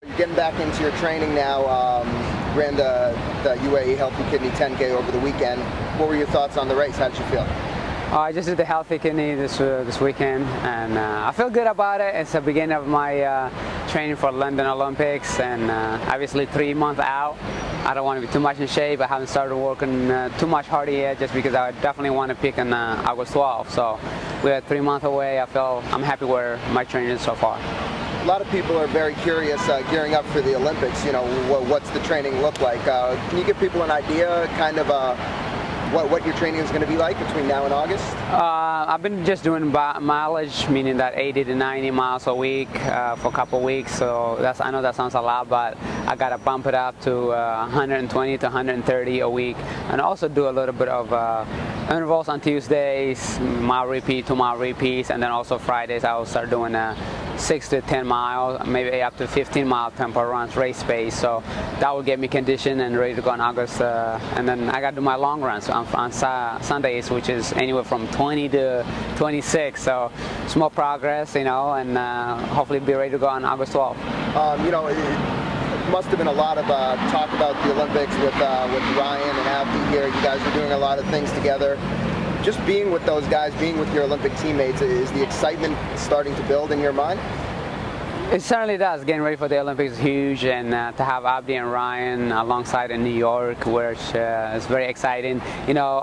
You're getting back into your training now. Ran the UAE Healthy Kidney 10K over the weekend. What were your thoughts on the race? How did you feel? I just did the Healthy Kidney this weekend, and I feel good about it. It's the beginning of my training for London Olympics, and obviously 3 months out. I don't want to be too much in shape. I haven't started working too much harder yet, just because I definitely want to peak on August 12th. So we're 3 months away. I'm happy where my training is so far. A lot of people are very curious gearing up for the Olympics. You know, what's the training look like? Can you give people an idea, kind of what your training is going to be like between now and August? I've been just doing mileage, meaning that 80 to 90 miles a week for a couple of weeks. So I know that sounds a lot, but I got to bump it up to 120 to 130 a week, and also do a little bit of intervals on Tuesdays, mile repeat, 2 mile repeats, and then also Fridays I will start doing 6 to 10 miles, maybe up to 15 mile tempo runs, race pace. So that will get me conditioned and ready to go in August. And then I got to do my long runs on Sundays, which is anywhere from 20 to 26. So small progress, you know, and hopefully be ready to go on August 12th. You know, it must have been a lot of talk about the Olympics with Ryan and Abdi here. You guys are doing a lot of things together. Just being with those guys, being with your Olympic teammates, is the excitement starting to build in your mind? It certainly does. Getting ready for the Olympics is huge, and to have Abdi and Ryan alongside in New York, which is very exciting. You know,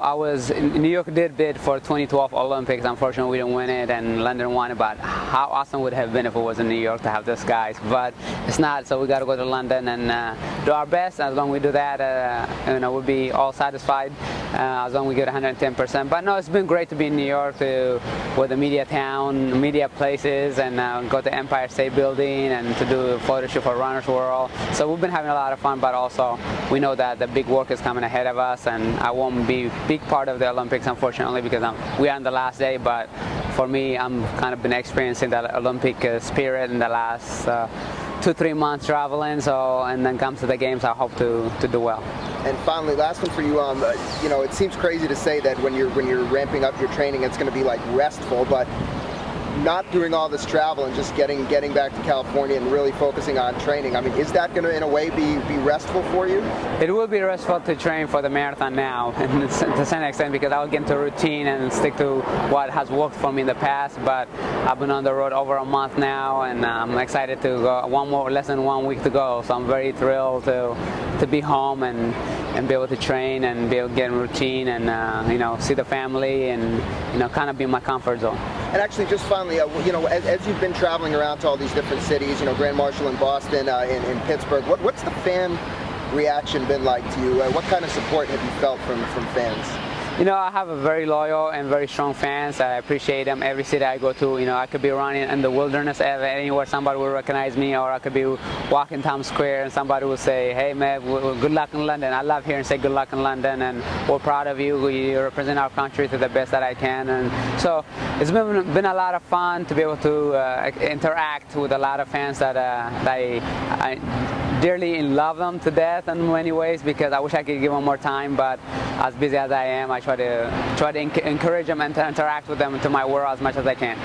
New York did bid for 2012 Olympics. Unfortunately, we didn't win it, and London won it. But how awesome would it have been if it was in New York to have those guys? But it's not, so we got to go to London and do our best. As long as we do that, you know, we'll be all satisfied. As long as we get 110%. But no, it's been great to be in New York, where the media town, media places, and go to Empire State Building and to do a photo shoot for Runner's World. So we've been having a lot of fun, but also we know that the big work is coming ahead of us, and I won't be a big part of the Olympics, unfortunately, because we are on the last day. But for me, I'm kind of been experiencing that Olympic spirit in the last 2-3 months traveling. So, and then comes to the games, I hope to do well. And finally, last one for you. You know, it seems crazy to say that when you're ramping up your training, it's going to be like restful, but not doing all this travel and just getting back to California and really focusing on training. I mean, is that going to, in a way, be restful for you? It will be restful to train for the marathon now, and to some extent, because I'll get into routine and stick to what has worked for me in the past. But I've been on the road over a month now, and I'm excited to go less than 1 week to go. So I'm very thrilled to be home and be able to train and be able to get in routine and you know, see the family and, you know, kind of be in my comfort zone. And actually, just finally, you know, as you've been traveling around to all these different cities, you know, Grand Marshal in Boston, in Pittsburgh, what's the fan reaction been like to you? What kind of support have you felt from fans? You know, I have a very loyal and very strong fans. I appreciate them every city I go to. You know, I could be running in the wilderness anywhere, somebody will recognize me, or I could be walking Times Square and somebody will say, hey man, good luck in London. I love hearing say good luck in London, and we're proud of you. You represent our country to the best that I can. And so it's been a lot of fun to be able to interact with a lot of fans that I dearly love them to death in many ways, because I wish I could give them more time, but as busy as I am, I try to encourage them and to interact with them into my world as much as I can.